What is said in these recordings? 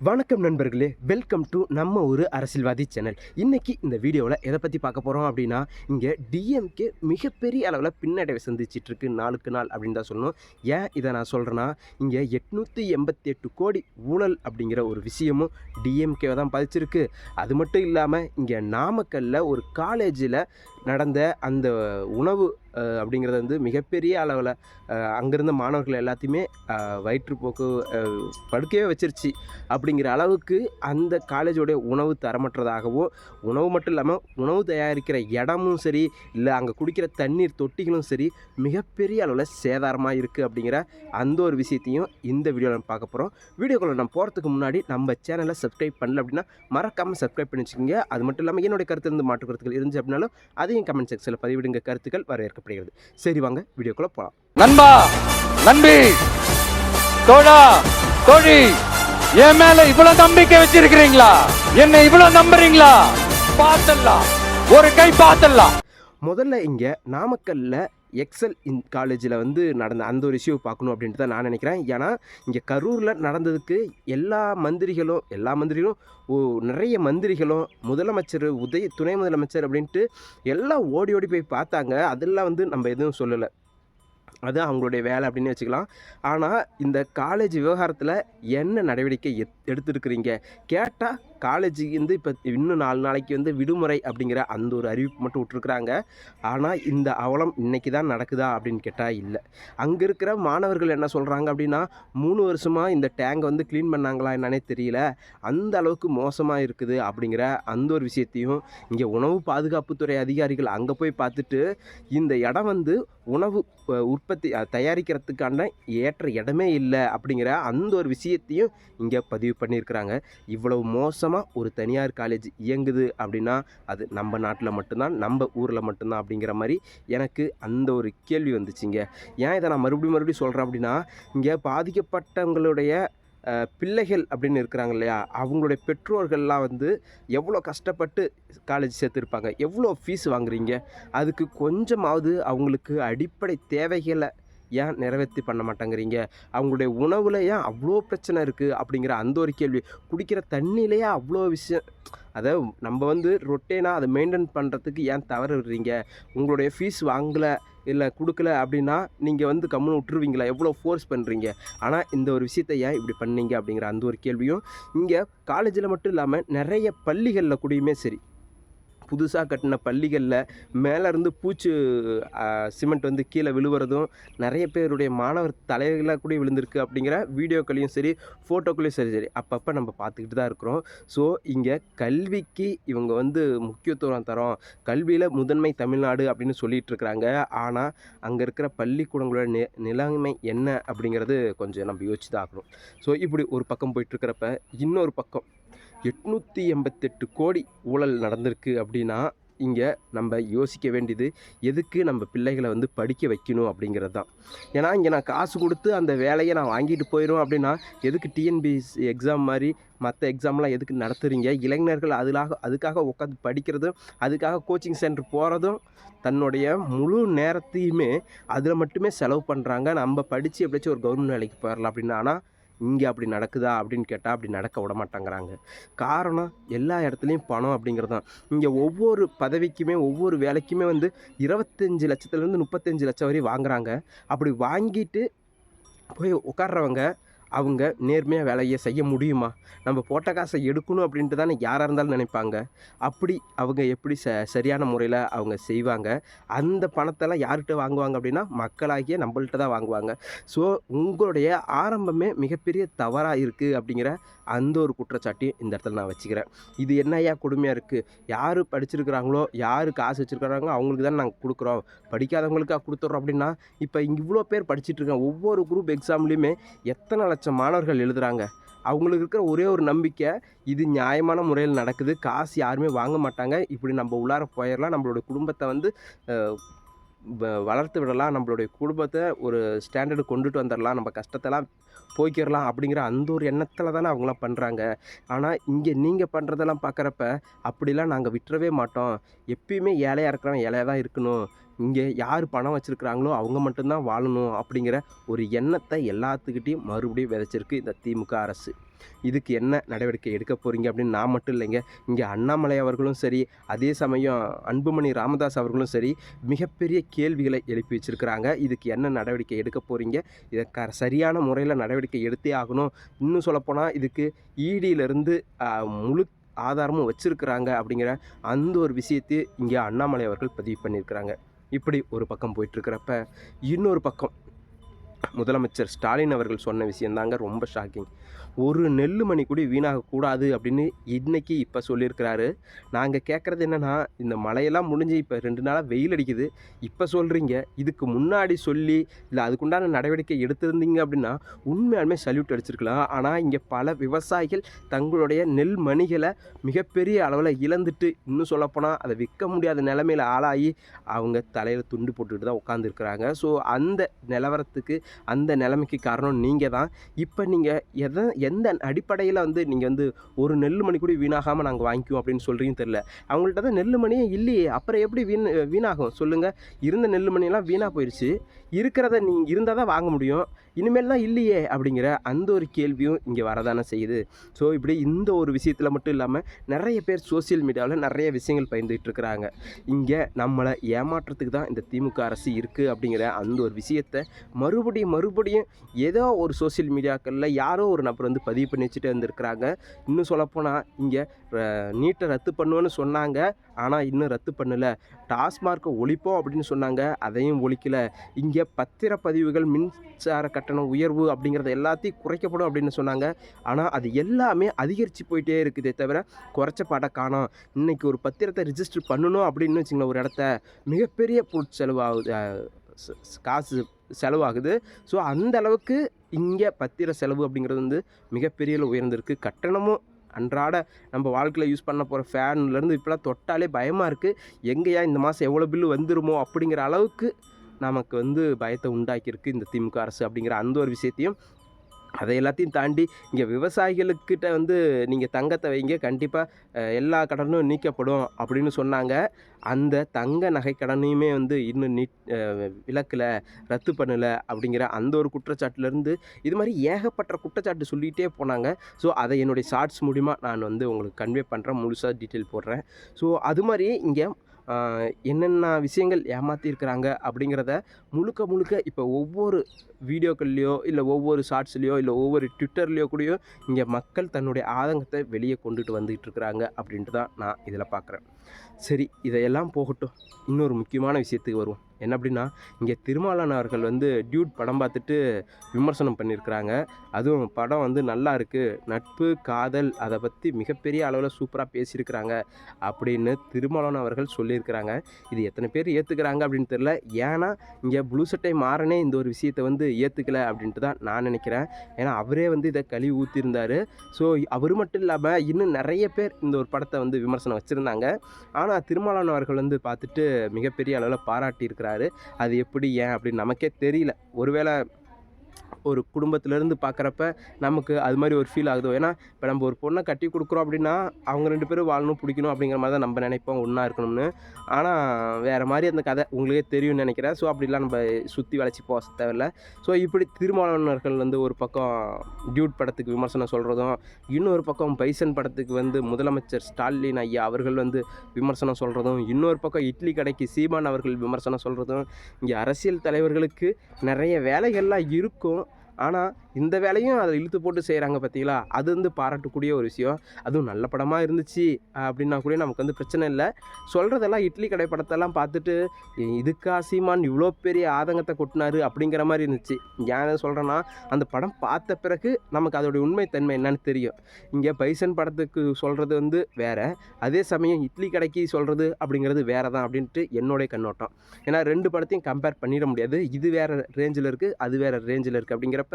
வணக்கம் நண்பர்களே, welcome to நம்ம ஒரு அரசியல்வாதி சேனல். இன்னைக்கு இந்த வீடியோவில் எதை பற்றி பார்க்க போகிறோம் அப்படின்னா, இங்கே டிஎம்கே மிகப்பெரிய அளவில் பின்னடைவை சந்திச்சிட்ருக்கு நாளுக்கு நாள் அப்படின்னு தான் சொல்லணும். ஏன் இதை நான் சொல்கிறேன்னா, இங்கே 888 கோடி ஊழல் அப்படிங்கிற ஒரு விஷயமும் டிஎம்கேவை தான் பாதிச்சிருக்கு. அது மட்டும் இல்லாமல் இங்கே நாமக்கல்லில் ஒரு காலேஜில் நடந்த அந்த உணவு அப்படிங்கிறது வந்து மிகப்பெரிய அளவில் அங்கேருந்த மாணவர்கள் எல்லாத்தையுமே வயிற்றுப்போக்கு படுக்கவே வச்சிருச்சு. அப்படிங்கிற அளவுக்கு அந்த காலேஜோடைய உணவு தரமற்றதாகவும், உணவு மட்டும் இல்லாமல் உணவு தயாரிக்கிற இடமும் சரி, இல்லை அங்கே குடிக்கிற தண்ணீர் தொட்டிகளும் சரி மிகப்பெரிய அளவில் சேதாரமாக இருக்குது. அப்படிங்கிற அந்த ஒரு விஷயத்தையும் இந்த வீடியோவில் நம்ம பார்க்க போகிறோம். வீடியோக்குள்ளே நம்ம போகிறதுக்கு முன்னாடி நம்ம சேனலை சப்ஸ்கிரைப் பண்ணல அப்படின்னா மறக்காமல் சப்ஸ்கிரைப் பண்ணி வச்சுக்கோங்க. அது மட்டும் இல்லாமல் என்னுடைய கருத்து இருந்து மாற்று கருத்துக்கள் இருந்துச்சு அப்படின்னாலும் அதையும் கமெண்ட் செக்ஷனில் பதிவிடுங்க. கருத்துக்கள் வரவேற்கப்படுகிறது. சரி, வாங்க வீடியோக்குள்ளே போகலாம். நண்பா, நண்பி, தோழா, தோழி, என் மேல இவ்வளவு நம்பிக்கை வச்சிருக்கிறீங்களா? என்ன இவ்வளவு நம்புறீங்களா? பார்த்தலாம், ஒரு கை பார்த்தலாம். முதல்ல இங்கே நாமக்கல்லில் எக்ஸல் காலேஜில் வந்து நடந்த அந்த ஒரு இஷ்யூ பார்க்கணும் அப்படின்ட்டு தான் நான் நினைக்கிறேன். ஏன்னா இங்கே கரூரில் நடந்ததுக்கு எல்லா மந்திரிகளும் நிறைய மந்திரிகளும் முதலமைச்சர், துணை முதலமைச்சர் அப்படின்ட்டு எல்லாம் ஓடி ஓடி போய் பார்த்தாங்க. அதெல்லாம் வந்து நம்ம எதுவும் சொல்லலை, அது அவங்களுடைய வேலை அப்படின்னு வச்சுக்கலாம். ஆனால் இந்த காலேஜ் விவகாரத்தில் என்ன நடவடிக்கை எடுத்துருக்குறீங்க கேட்டால், காலேஜுக்கு வந்து இப்போ இன்னும் 4 நாளைக்கு வந்து விடுமுறை அப்படிங்கிற அந்த ஒரு அறிவிப்பு மட்டும் விட்ருக்குறாங்க. ஆனால் இந்த அவலம் இன்றைக்கி தான் நடக்குதா அப்படின்னு கேட்டால் இல்லை. அங்கே இருக்கிற மாணவர்கள் என்ன சொல்கிறாங்க அப்படின்னா, 3 வருஷமாக இந்த டேங்கை வந்து க்ளீன் பண்ணாங்களா என்னன்னே தெரியல, அந்த அளவுக்கு மோசமாக இருக்குது அப்படிங்கிற அந்த ஒரு விஷயத்தையும் இங்கே உணவு பாதுகாப்புத்துறை அதிகாரிகள் அங்கே போய் பார்த்துட்டு, இந்த இடம் வந்து உணவு உற்பத்தி தயாரிக்கிறதுக்கான ஏற்ற இடமே இல்லை அப்படிங்கிற அந்த ஒரு விஷயத்தையும் இங்கே பதிவு பண்ணியிருக்கிறாங்க. இவ்வளவு மோசமாக ஒரு தனியார் காலேஜ் இயங்குது அப்படின்னா அது நம்ம நாட்டில் மட்டும்தான், நம்ம ஊரில் மட்டும்தான் அப்படிங்கிற மாதிரி எனக்கு அந்த ஒரு கேள்வி வந்துச்சுங்க. ஏன் இதை நான் மறுபடியும் சொல்கிறேன் அப்படின்னா, இங்கே பாதிக்கப்பட்டவங்களுடைய பிள்ளைகள் அப்படின்னு இருக்கிறாங்க இல்லையா, அவங்களுடைய பெற்றோர்கள்லாம் வந்து எவ்வளோ கஷ்டப்பட்டு காலேஜ் சேர்த்துருப்பாங்க, எவ்வளோ ஃபீஸ் வாங்குறீங்க, அதுக்கு கொஞ்சமாவது அவங்களுக்கு அடிப்படை தேவைகளை ஏன் நிறைவேற்றி பண்ண மாட்டேங்கிறீங்க, அவங்களுடைய உணவில் ஏன் அவ்வளோ பிரச்சனை இருக்குது அப்படிங்கிற அந்த ஒரு கேள்வி, குடிக்கிற தண்ணியிலேயே அவ்வளோ விஷயம், அதை நம்ம வந்து ரொட்டேனாக அதை மெயின்டைன் பண்ணுறதுக்கு ஏன் தவறு விடுறீங்க, உங்களுடைய ஃபீஸ் வாங்கலை இல்லை கொடுக்கல அப்படின்னா நீங்கள் வந்து கம்முன்னு விட்டுருவீங்களா, எவ்வளோ ஃபோர்ஸ் பண்ணுறீங்க, ஆனால் இந்த ஒரு விஷயத்தை ஏன் இப்படி பண்ணீங்க அப்படிங்கிற அந்த ஒரு கேள்வியும் இங்கே காலேஜில் மட்டும் இல்லாமல் நிறைய பள்ளிகளில் கூடயுமே சரி, புதுசாக கட்டின பள்ளிகளில் மேலேருந்து பூச்சு சிமெண்ட் வந்து கீழே விழுவுறதும் நிறைய பேருடைய மாணவர் தலைகளாக கூட விழுந்திருக்கு அப்படிங்கிற வீடியோக்களையும் சரி, ஃபோட்டோக்களையும் சரி அப்பப்போ நம்ம பார்த்துக்கிட்டு தான் இருக்கிறோம். ஸோ இங்கே கல்விக்கு இவங்க வந்து முக்கியத்துவம் தரோம், கல்வியில் முதன்மை தமிழ்நாடு அப்படின்னு சொல்லிகிட்டு இருக்கிறாங்க. ஆனால் அங்கே இருக்கிற பள்ளிக்கூடங்களோட நிலைமை என்ன அப்படிங்கிறது கொஞ்சம் நம்ம யோசிச்சு தான் ஆகணும். ஸோ இப்படி ஒரு பக்கம் போயிட்டுருக்கிறப்ப இன்னொரு பக்கம் 888 கோடி ஊழல் நடந்திருக்கு அப்படின்னா, இங்கே நம்ம யோசிக்க வேண்டியது எதுக்கு நம்ம பிள்ளைகளை வந்து படிக்க வைக்கணும் அப்படிங்கிறது தான். ஏன்னா இங்கே நான் காசு கொடுத்து அந்த வேலையை நான் வாங்கிட்டு போயிடும் அப்படின்னா, எதுக்கு டிஎன்பிஎஸ்சி எக்ஸாம் மாதிரி மற்ற எக்ஸாம்லாம் எதுக்கு நடத்துகிறீங்க? இளைஞர்கள் அதுக்காக உட்காந்து படிக்கிறதும், அதுக்காக கோச்சிங் சென்டர் போகிறதும், தன்னுடைய முழு நேரத்தையுமே அதில் மட்டுமே செலவு பண்ணுறாங்க. நம்ம படித்து எப்படியாச்சும் ஒரு கவர்மெண்ட் வேலைக்கு போயிடலாம் அப்படின்னு. ஆனால் இங்கே அப்படி நடக்குதா அப்படின்னு கேட்டால் அப்படி நடக்க விட மாட்டேங்கிறாங்க. காரணம் எல்லா இடத்துலையும் பணம் அப்படிங்கிறது தான். இங்கே ஒவ்வொரு பதவிக்குமே ஒவ்வொரு வேலைக்குமே வந்து 25 லட்சத்துலேருந்து 35 லட்சம் வரை வாங்குகிறாங்க. அப்படி வாங்கிட்டு போய் உட்கார்றவங்க அவங்க நேர்மையாக வேலையை செய்ய முடியுமா? நம்ம போட்ட காசை எடுக்கணும் அப்படின்ட்டு தானே யாராக இருந்தாலும் நினைப்பாங்க. அப்படி அவங்க எப்படி சரியான முறையில் அவங்க செய்வாங்க? அந்த பணத்தெல்லாம் யார்கிட்ட வாங்குவாங்க அப்படின்னா, மக்களாகிய நம்மள்கிட்ட தான் வாங்குவாங்க. ஸோ உங்களுடைய ஆரம்பமே மிகப்பெரிய தவறாக இருக்குது அப்படிங்கிற அந்த ஒரு குற்றச்சாட்டையும் இந்த இடத்துல நான் வச்சுக்கிறேன். இது என்னையா கொடுமையாக இருக்குது, யார் படிச்சிருக்கிறாங்களோ, யார் காசு வச்சுருக்கிறாங்களோ அவங்களுக்கு தான் நாங்கள் கொடுக்குறோம், படிக்காதவங்களுக்காக கொடுத்துட்றோம் அப்படின்னா, இப்போ இவ்வளோ பேர் படிச்சுட்ருக்காங்க. ஒவ்வொரு குரூப் எக்ஸாம்லேயுமே எத்தனை லட்சம் மாணவர்கள் எழுதுகிறாங்க. அவங்களுக்கு இருக்கிற ஒரே ஒரு நம்பிக்கை, இது நியாயமான முறையில் நடக்குது, காசு யாருமே வாங்க மாட்டாங்க, இப்படி நம்ம உள்ளார போயிடலாம், நம்மளுடைய குடும்பத்தை வந்து வளர்த்து விடலாம், நம்மளுடைய குடும்பத்தை ஒரு ஸ்டாண்டர்டு கொண்டுட்டு வந்துடலாம், நம்ம கஷ்டத்தெல்லாம் போய்க்கிடலாம் அப்படிங்கிற அந்த ஒரு எண்ணத்தில் தானே அவங்களாம் பண்ணுறாங்க. ஆனால் இங்கே நீங்கள் பண்ணுறதெல்லாம் பார்க்குறப்ப அப்படிலாம் நாங்கள் விட்டுறவே மாட்டோம், எப்பயுமே ஏழையாக இருக்கிறவன் ஏழையாக தான் இருக்கணும், இங்கே யார் பணம் வச்சுருக்கிறாங்களோ அவங்க மட்டும்தான் வாழணும் அப்படிங்கிற ஒரு எண்ணத்தை எல்லாத்துக்கிட்டையும் மறுபடியும் விதைச்சிருக்கு இந்த திமுக அரசு. இதுக்கு என்ன நடவடிக்கை எடுக்க போகிறீங்க அப்படின்னு நான் மட்டும் இல்லைங்க, இங்கே அண்ணாமலை அவர்களும் சரி, அதே சமயம் அன்புமணி ராமதாஸ் அவர்களும் சரி மிகப்பெரிய கேள்விகளை எழுப்பி வச்சுருக்கிறாங்க. இதுக்கு என்ன நடவடிக்கை எடுக்க போகிறீங்க, இதை சரியான முறையில் நடவடிக்கை எடுத்தே ஆகணும். இன்னும் சொல்லப்போனால் இதுக்கு ஈடியிலேருந்து முழு ஆதாரமும் வச்சுருக்கிறாங்க அப்படிங்கிற அந்த ஒரு விஷயத்தையும் இங்கே அண்ணாமலை அவர்கள் பதிவு பண்ணியிருக்கிறாங்க. இப்படி ஒரு பக்கம் போயிட்டுருக்கிறப்ப இன்னொரு பக்கம் முதலமைச்சர் ஸ்டாலின் அவர்கள் சொன்ன விஷயந்தாங்க ரொம்ப ஷாக்கிங். ஒரு நெல்லு மணி கூட வீணாகக்கூடாது அப்படின்னு இன்றைக்கி இப்போ சொல்லியிருக்கிறாரு. நாங்கள் கேட்குறது என்னென்னா, இந்த மழையெல்லாம் முடிஞ்சு இப்போ 2 நாளாக வெயில் அடிக்குது, இப்போ சொல்கிறீங்க. இதுக்கு முன்னாடி சொல்லி இல்லை அதுக்குண்டான நடவடிக்கை எடுத்திருந்தீங்க அப்படின்னா உண்மையாலுமே சல்யூட் அடிச்சிருக்கலாம். ஆனால் இங்கே பல விவசாயிகள் தங்களுடைய நெல் மணிகளை மிகப்பெரிய அளவில் இழந்துட்டு, இன்னும் சொல்லப்போனால் அதை விற்க முடியாத நிலைமையில் ஆளாகி அவங்க தலையில் துண்டு போட்டுக்கிட்டு தான் உட்காந்துருக்குறாங்க. ஸோ அந்த நிலவரத்துக்கு, அந்த நிலைமைக்கு காரணம் நீங்கள் தான். இப்போ நீங்கள் எந்த அடிப்படையில் நீங்கள் ஒரு நெல் மணி கூட வீணாகாமல் நாங்கள் வாங்கிக்குவோம் அப்படின்னு சொல்கிறீங்கன்னு தெரில. அவங்கள்ட்ட தான் நெல் மணியே இல்லையே, அப்புறம் எப்படி வீணாகும் சொல்லுங்கள்? இருந்த நெல் மணியெல்லாம் வீணாக போயிடுச்சு. இருக்கிறத நீங்கள் இருந்தால் தான் வாங்க முடியும், இனிமேல் தான் இல்லையே அப்படிங்கிற அந்த ஒரு கேள்வியும் இங்கே வரதானே செய்யுது. ஸோ இப்படி இந்த ஒரு விஷயத்தில் மட்டும் இல்லாமல் நிறைய பேர் சோசியல் மீடியாவில் நிறைய விஷயங்கள் பயந்துகிட்டு இருக்கிறாங்க. இங்கே நம்மளை ஏமாற்றத்துக்கு தான் இந்த திமுக அரசு இருக்குது அப்படிங்கிற அந்த ஒரு விஷயத்தை மறுபடியும் ஏதோ ஒரு சோசியல் மீடியாக்களில் யாரோ ஒரு நபர் பதிவு பண்ணி வச்சுட்டு வந்திருக்கிறாங்க. இன்னும் சொல்லப்போனால் இங்கே நீட்டை ரத்து பண்ணுவேன்னு சொன்னாங்க, ஆனால் இன்னும் ரத்து பண்ணலை. டாஸ்மார்க்கை ஒழிப்போம் அப்படின்னு சொன்னாங்க, அதையும் ஒழிக்கலை. இங்கே பத்திரப்பதிவுகள், மின்சார கட்டண உயர்வு அப்படிங்கிறத எல்லாத்தையும் குறைக்கப்படும் அப்படின்னு சொன்னாங்க, ஆனால் அது எல்லாமே அதிகரித்து போயிட்டே இருக்குதே தவிர குறைச்ச பாட்டை காணோம். இன்றைக்கி ஒரு பத்திரத்தை ரிஜிஸ்டர் பண்ணணும் அப்படின்னு வச்சுங்களேன், ஒரு இடத்த மிகப்பெரிய பொருட்செலவாகுது, காசு செலவாகுது. ஸோ அந்த அளவுக்கு இங்கே பத்திர செலவு அப்படிங்கிறது மிகப்பெரிய உயர்ந்திருக்கு. கட்டணமும் அன்றாட நம்ம வாழ்க்கையில் யூஸ் பண்ண போகிற ஃபேன்லேருந்து இப்போலாம் தொட்டாலே பயமாக இருக்குது. எங்கேயா இந்த மாதம் எவ்வளோ பில்லு வந்துருமோ அப்படிங்கிற அளவுக்கு நமக்கு பயத்தை உண்டாக்கியிருக்கு இந்த திமுக அரசு அப்படிங்கிற அந்த ஒரு விஷயத்தையும், அதை எல்லாத்தையும் தாண்டி இங்கே விவசாயிகளுக்கிட்ட நீங்கள் தங்கத்தை வைங்க, கண்டிப்பாக எல்லா கடனும் நீக்கப்படும் அப்படின்னு சொன்னாங்க. அந்த தங்க நகை கடனையுமே இன்னும் விலக்கலை, ரத்து பண்ணலை அப்படிங்கிற அந்த ஒரு குற்றச்சாட்டுலேருந்து இது மாதிரி ஏகப்பட்ட குற்றச்சாட்டு சொல்லிகிட்டே போனாங்க. ஸோ அதை என்னுடைய ஷார்ட்ஸ் மூலிமா நான் உங்களுக்கு கன்வே பண்ணுறேன், முழுசாக டீட்டெயில் போடுறேன். ஸோ அது மாதிரி இங்கே என்னென்ன விஷயங்கள் ஏமாற்றிருக்கிறாங்க அப்படிங்கிறத முழுக்க இப்போ ஒவ்வொரு வீடியோக்கள்லையோ இல்லை ஒவ்வொரு ஷார்ட்ஸ்லையோ இல்லை ஒவ்வொரு ட்விட்டர்லேயோ கூடயோ இங்கே மக்கள் தன்னுடைய ஆதங்கத்தை வெளியே கொண்டுட்டு வந்துகிட்டு இருக்கிறாங்க அப்படின்ட்டு தான் நான் இதில் பார்க்குறேன். சரி, இதையெல்லாம் போகட்டும், இன்னொரு முக்கியமான விஷயத்துக்கு வருவோம். என்ன அப்படின்னா, இங்கே திருமாவளவன் அவர்கள் டியூட் படம் பார்த்துட்டு விமர்சனம் பண்ணியிருக்கிறாங்க. அதுவும் படம் நல்லா இருக்குது, நட்பு காதல் அதை பற்றி மிகப்பெரிய அளவில் சூப்பராக பேசியிருக்கிறாங்க அப்படின்னு திருமாவளவன் அவர்கள் சொல்லியிருக்கிறாங்க. இது எத்தனை பேர் ஏற்றுக்கிறாங்க அப்படின்னு தெரில. ஏன்னா இங்கே ப்ளூ சட்டை மாறனே இந்த ஒரு விஷயத்தை ஏற்றுக்கலை அப்படின்ட்டு தான் நான் நினைக்கிறேன். ஏன்னா அவரே இதை கழுவி ஊற்றிருந்தார். ஸோ அவர் மட்டும் இல்லாமல் இன்னும் நிறைய பேர் இந்த ஒரு படத்தை விமர்சனம் வச்சுருந்தாங்க. ஆனால் திருமாவளவன் அவர்கள் பார்த்துட்டு மிகப்பெரிய அளவில் பாராட்டியிருக்கிறார். அது எப்படி, ஏன் அப்படின்னு நமக்கே தெரியல. ஒருவேளை ஒரு குடும்பத்திலேருந்து பார்க்குறப்ப நமக்கு அது மாதிரி ஒரு ஃபீல் ஆகுதோ. ஏன்னா இப்போ நம்ம ஒரு பொண்ணை கட்டி கொடுக்குறோம் அப்படின்னா அவங்க 2 பேரும் வாழணும், பிடிக்கணும் அப்படிங்கிற மாதிரி தான் நம்ம நினைப்போம், ஒன்றா இருக்கணும்னு. ஆனால் வேறு மாதிரி அந்த கதை உங்களுக்கே தெரியும்னு நினைக்கிறேன். ஸோ அப்படிலாம் நம்ம சுற்றி வளைச்சி போக தேவையில்ல. ஸோ இப்படி திருமாவளவர்கள் ஒரு பக்கம் டியூட் படத்துக்கு விமர்சனம் சொல்கிறதும், இன்னொரு பக்கம் பைசன் படத்துக்கு முதலமைச்சர் ஸ்டாலின் ஐயா அவர்கள் விமர்சனம் சொல்கிறதும், இன்னொரு பக்கம் இட்லி கடைக்கு சீமான் அவர்கள் விமர்சனம் சொல்கிறதும், இங்கே அரசியல் தலைவர்களுக்கு நிறைய வேலைகள்லாம் இருக்கும். ஆனால் இந்த வேலையும் அதை இழுத்து போட்டு செய்கிறாங்க பார்த்தீங்களா, அது பாராட்டக்கூடிய ஒரு விஷயம். அதுவும் நல்ல படமாக இருந்துச்சு அப்படின்னா கூட நமக்கு பிரச்சனை இல்லை. சொல்கிறதெல்லாம் இட்லி கடை படத்தெல்லாம் பார்த்துட்டு இதுக்கா சீமான் இவ்வளோ பெரிய ஆதங்கத்தை கொட்டினார் அப்படிங்கிற மாதிரி இருந்துச்சு. ஏன் சொல்கிறேன்னா, அந்த படம் பார்த்த பிறகு நமக்கு அதோடைய உண்மைத்தன்மை என்னன்னு தெரியும். இங்கே பைசன் படத்துக்கு சொல்கிறது வேறு, அதே சமயம் இட்லி கடைக்கு சொல்கிறது அப்படிங்கிறது வேறு தான் அப்படின்ட்டு என்னுடைய கண்ணோட்டம். ஏன்னா 2 படத்தையும் கம்பேர் பண்ணிட முடியாது. இது வேறு ரேஞ்சில் இருக்குது, அது வேறு ரேஞ்சில் இருக்குது. அப்படிங்கிறப்ப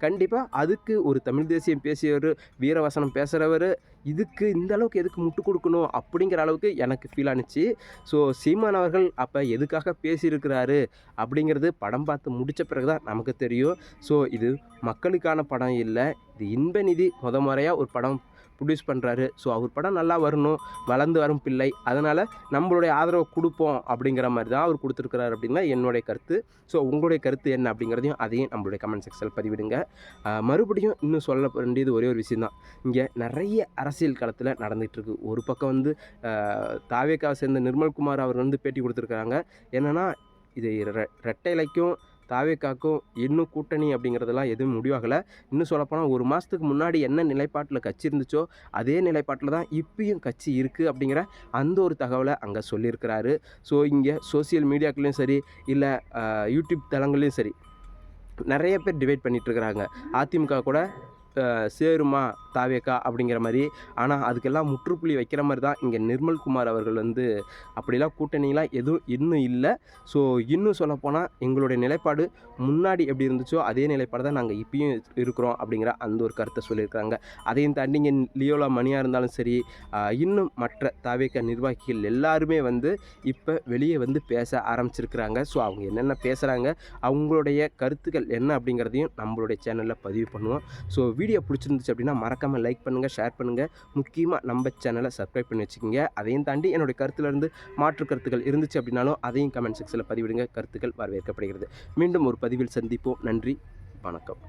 கண்டிப்பாக அதுக்கு ஒரு தமிழ் தேசியம் பேசியவர், வீரவசனம் பேசுகிறவர், இதுக்கு இந்த அளவுக்கு எதுக்கு முட்டு கொடுக்கணும் அப்படிங்கிற அளவுக்கு எனக்கு ஃபீல் ஆனிச்சு. ஸோ சீமான் அவர்கள் அப்போ எதுக்காக பேசியிருக்கிறாரு அப்படிங்கிறது படம் பார்த்து முடித்த பிறகு தான் நமக்கு தெரியும். ஸோ இது மக்களுக்கான படம் இல்லை, இது இன்ப நிதி முறையாக ஒரு படம் ப்ரொடியூஸ் பண்ணுறாரு. ஸோ அவர் படம் நல்லா வரணும், வளர்ந்து வரும் பிள்ளை, அதனால் நம்மளுடைய ஆதரவை கொடுப்போம் அப்படிங்கிற மாதிரி தான் அவர் கொடுத்துருக்கிறாரு அப்படின்னா என்னுடைய கருத்து. ஸோ உங்களுடைய கருத்து என்ன அப்படிங்கிறதையும் அதையும் நம்மளுடைய கமெண்ட் செக்ஷனில் பதிவிடுங்க. மறுபடியும் இன்னும் சொல்ல வேண்டியது ஒரே ஒரு விஷயம் தான். இங்கே நிறைய அரசியல் களத்தில் நடந்துகிட்ருக்கு. ஒரு பக்கம் வந்து தாவேக்காவை சேர்ந்த நிர்மல்குமார் அவர் வந்து பேட்டி கொடுத்துருக்குறாங்க. என்னென்னா இது ரெட்டை இலைக்கும் தாவேக்காக்கும் இன்னும் கூட்டணி அப்படிங்கிறதெல்லாம் எதுவும் முடிவாகலை. இன்னும் சொல்லப்போனால் ஒரு மாதத்துக்கு முன்னாடி என்ன நிலைப்பாட்டில் கட்சி இருந்துச்சோ அதே நிலைப்பாட்டில் தான் இப்பயும் கட்சி இருக்குது அப்படிங்கிற அந்த ஒரு தகவலை அங்கே சொல்லியிருக்கிறாரு. ஸோ இங்கே சோசியல் மீடியாக்களையும் சரி, இல்லை யூடியூப் தளங்களையும் சரி, நிறைய பேர் டிபேட் பண்ணிகிட்ருக்கிறாங்க. அதிமுக கூட சேருமா தாவேக்கா அப்படிங்கிற மாதிரி. ஆனால் அதுக்கெல்லாம் முற்றுப்புள்ளி வைக்கிற மாதிரி தான் இங்கே நிர்மல்குமார் அவர்கள் வந்து அப்படிலாம் கூட்டணிலாம் எதுவும் இன்னும் இல்லை. ஸோ இன்னும் சொல்லப்போனால் எங்களுடைய நிலைப்பாடு முன்னாடி எப்படி இருந்துச்சோ அதே நிலைப்பாடு தான் நாங்கள் இப்பயும் இருக்கிறோம் அப்படிங்கிற அந்த ஒரு கருத்தை சொல்லியிருக்கிறாங்க. அதையும் தாண்டி இங்கே லியோலா மணியாக இருந்தாலும் சரி, இன்னும் மற்ற தாவேக்கா நிர்வாகிகள் எல்லாருமே வந்து இப்போ வெளியே வந்து பேச ஆரம்பிச்சிருக்கிறாங்க. ஸோ அவங்க என்னென்ன பேசுகிறாங்க, அவங்களுடைய கருத்துக்கள் என்ன அப்படிங்கிறதையும் நம்மளுடைய சேனலில் பதிவு பண்ணுவோம். ஸோ வீடியோ பிடிச்சிருந்துச்சு அப்படின்னா மறக்காமல் லைக் பண்ணுங்கள், ஷேர் பண்ணுங்கள். முக்கியமாக நம்ம சேனலை சப்ஸ்கிரைப் பண்ணி வச்சுக்கோங்க. அதையும் தாண்டி என்னுடைய கருத்துலேருந்து மாற்று கருத்துக்கள் இருந்துச்சு அப்படின்னாலும் அதையும் கமெண்ட் செக்ஷனில் பதிவிடுங்க. கருத்துக்கள் வரவேற்கப்படுகிறது. மீண்டும் ஒரு பதிவில் சந்திப்போம். நன்றி, வணக்கம்.